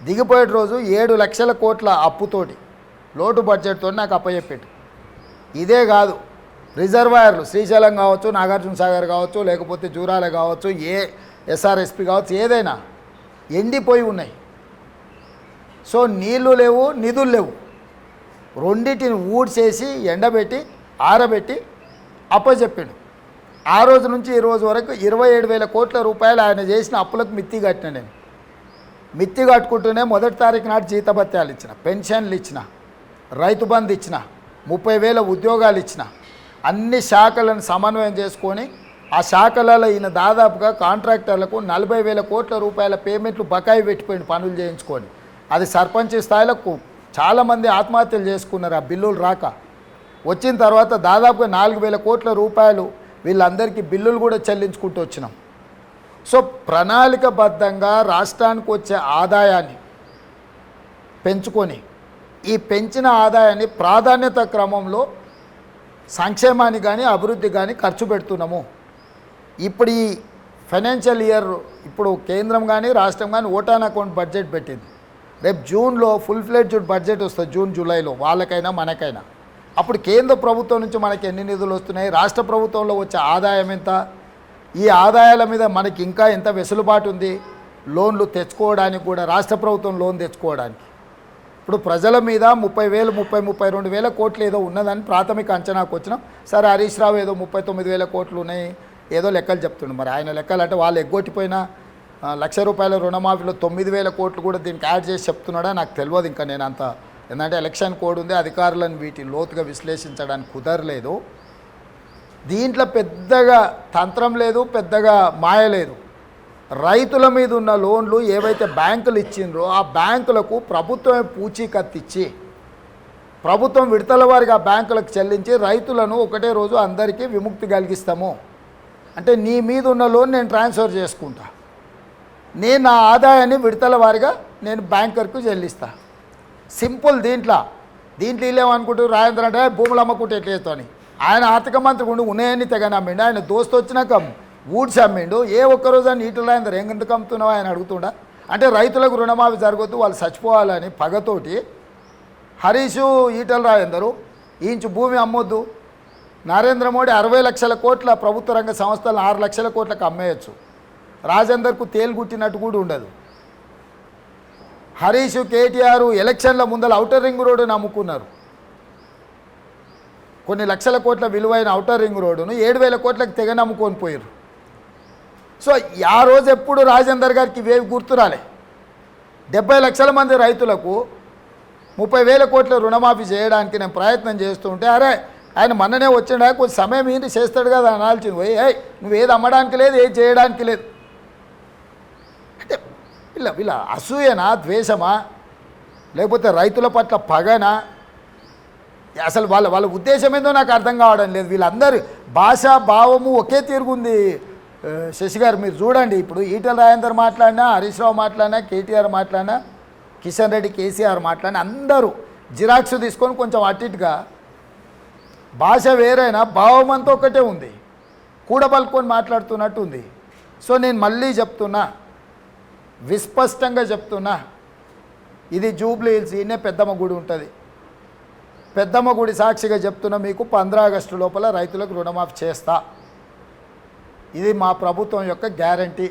దిగిపోయే రోజు 7 లక్షల కోట్ల అప్పుతోటి లోటు బడ్జెట్తో నాకు అప్పచెప్పాడు. ఇదే కాదు, రిజర్వాయర్లు శ్రీశైలం కావచ్చు, నాగార్జున సాగర్ కావచ్చు, లేకపోతే జూరాల కావచ్చు, ఎస్ఆర్ఎస్పి కావచ్చు, ఏదైనా ఎండిపోయి ఉన్నాయి. సో నీళ్లు లేవు, నిధులు లేవు. రెండింటిని ఊడ్చేసి ఎండబెట్టి ఆరబెట్టి అప్పచెప్పాడు. ఆ రోజు నుంచి ఈ రోజు వరకు 27,000 కోట్ల రూపాయలు ఆయన చేసిన అప్పులకు మిత్తి కట్టిన. నేను మిత్తి కట్టుకుంటూనే 1వ తారీఖు నాటి జీతభత్యాలు ఇచ్చిన, పెన్షన్లు ఇచ్చిన, రైతు బంధు ఇచ్చిన, 30,000 ఉద్యోగాలు ఇచ్చిన. అన్ని శాఖలను సమన్వయం చేసుకొని ఆ శాఖలలో ఈయన దాదాపుగా కాంట్రాక్టర్లకు 40,000 కోట్ల రూపాయల పేమెంట్లు బకాయి పెట్టిపోయింది పనులు చేయించుకొని. అది సర్పంచ్ స్థాయిలకు చాలామంది ఆత్మహత్యలు చేసుకున్నారు ఆ బిల్లులు రాక. వచ్చిన తర్వాత దాదాపుగా 4,000 కోట్ల రూపాయలు వీళ్ళందరికీ బిల్లులు కూడా చెల్లించుకుంటూ వచ్చినాం. సో ప్రణాళికబద్ధంగా రాష్ట్రానికి వచ్చే ఆదాయాన్ని పెంచుకొని ఈ పెంచిన ఆదాయాన్ని ప్రాధాన్యత క్రమంలో సంక్షేమానికి కానీ అభివృద్ధి కానీ ఖర్చు పెడుతున్నాము. ఇప్పుడు ఈ ఫైనాన్షియల్ ఇయర్ ఇప్పుడు కేంద్రం కానీ రాష్ట్రం కానీ ఓటాన్ అకౌంట్ బడ్జెట్ పెట్టింది. రేపు జూన్లో ఫుల్ ఫ్లెడ్జ్డ్ బడ్జెట్ వస్తుంది, జూన్ జూలైలో, వాళ్ళకైనా మనకైనా. అప్పుడు కేంద్ర ప్రభుత్వం నుంచి మనకి ఎన్ని నిధులు వస్తున్నాయి, రాష్ట్ర ప్రభుత్వంలో వచ్చే ఆదాయం ఎంత, ఈ ఆదాయాల మీద మనకి ఇంకా ఎంత వెసులుబాటు ఉంది లోన్లు తెచ్చుకోవడానికి కూడా, రాష్ట్ర ప్రభుత్వం లోన్ తెచ్చుకోవడానికి. ఇప్పుడు ప్రజల మీద 30,000 32,000 కోట్లు ఏదో ఉన్నదని ప్రాథమిక అంచనాకు వచ్చినాం. సరే హరీష్ రావు ఏదో 39,000 కోట్లు ఉన్నాయి ఏదో లెక్కలు చెప్తుండే. మరి ఆయన లెక్కలు అంటే వాళ్ళు ఎగ్గొట్టిపోయినా ₹1,00,000 రుణమాఫీలో 9,000 కోట్లు కూడా దీనికి యాడ్ చేసి చెప్తున్నాడా నాకు తెలియదు. ఇంకా నేను అంత ఎందుకంటే ఎలక్షన్ కోడ్ ఉంది, అధికారులను వీటిని లోతుగా విశ్లేషించడానికి కుదరలేదు. దీంట్లో పెద్దగా తంత్రం లేదు, పెద్దగా మాయ లేదు. రైతుల మీద ఉన్న లోన్లు ఏవైతే బ్యాంకులు ఇచ్చిండ్రో ఆ బ్యాంకులకు ప్రభుత్వమే పూచీకత్తు ఇచ్చి ప్రభుత్వం విడతల వారికి ఆ బ్యాంకులకు చెల్లించి రైతులను ఒకటే రోజు అందరికీ విముక్తి కలిగిస్తాము. అంటే నీ మీద ఉన్న లోన్ నేను ట్రాన్స్ఫర్ చేసుకుంటా, నేను నా ఆదాయాన్ని విడతల వారిగా నేను బ్యాంకర్కు చెల్లిస్తా. సింపుల్. దీంట్లో వీళ్ళేమనుకుంటారు, రాజేంద్ర అంటే భూములు అమ్మకుంటే ఎట్లేస్తాని. ఆయన ఆర్థిక మంత్రి ఉండి ఉన్నాయని తెగ నమ్మిండు. ఆయన దోస్తు వచ్చినాక ఊడ్చి అమ్మిండు. ఏ ఒక్కరోజు అని ఈటల రాజేంద్ర ఎందుకు అమ్ముతున్నావు ఆయన అడుగుతుండా. అంటే రైతులకు రుణమాఫీ జరగొద్దు, వాళ్ళు చచ్చిపోవాలని పగతోటి హరీషు ఈటల రాజేందరు ఇంచు భూమి అమ్మొద్దు. నరేంద్ర మోడీ 60 లక్షల కోట్ల ప్రభుత్వ రంగ సంస్థలను 6 లక్షల కోట్లకు అమ్మేయచ్చు. రాజేందర్కు తేలుగుట్టినట్టు కూడా ఉండదు. హరీష్ కేటీఆర్ ఎలక్షన్ల ముందర ఔటర్ రింగ్ రోడ్డును అమ్ముకున్నారు. కొన్ని లక్షల కోట్ల విలువైన ఔటర్ రింగ్ రోడ్డును 7,000 కోట్లకు తెగ నమ్ముకొని పోయారు. సో ఆ రోజు ఎప్పుడు రాజేందర్ గారికి ఇవేవి గుర్తురాలే. 70 లక్షల మంది రైతులకు 30,000 కోట్ల రుణమాఫీ చేయడానికి నేను ప్రయత్నం చేస్తుంటే, అరే ఆయన మొన్ననే వచ్చిండా కొంచెం సమయం ఏంటి చేస్తాడు కదా అనాల్సింది పోయి, నువ్వేది అమ్మడానికి లేదు, ఏది చేయడానికి లేదు అంటే వీళ్ళ అసూయనా, ద్వేషమా, లేకపోతే రైతుల పట్ల పగనా, అసలు వాళ్ళ ఉద్దేశం ఏందో నాకు అర్థం కావడం లేదు. వీళ్ళందరూ భాషా భావము ఒకే తీరుగుంది. శశి గారు మీరు చూడండి, ఇప్పుడు ఈటల రాజేందర్ మాట్లాడినా, హరీష్ రావు మాట్లాడినా, కేటీఆర్ మాట్లాడినా, కిషన్ రెడ్డి కేసీఆర్ మాట్లాడినా అందరూ జిరాక్స్ తీసుకొని కొంచెం అట్టిట్గా భాష వేరైనా భావం అంతా ఒకటే ఉంది, కూడబలుకొని మాట్లాడుతున్నట్టు ఉంది. సో నేను మళ్ళీ చెప్తున్నా, విస్పష్టంగా చెప్తున్నా, ఇది జూబ్లీ హిల్స్, ఈయనే పెద్దమ్మ గుడి ఉంటుంది. పెద్దమ్మ గుడి సాక్షిగా చెప్తున్నా, మీకు 15 ఆగస్టు లోపల రైతులకు రుణమాఫీ చేస్తా. ఇది మా ప్రభుత్వం యొక్క గ్యారంటీ.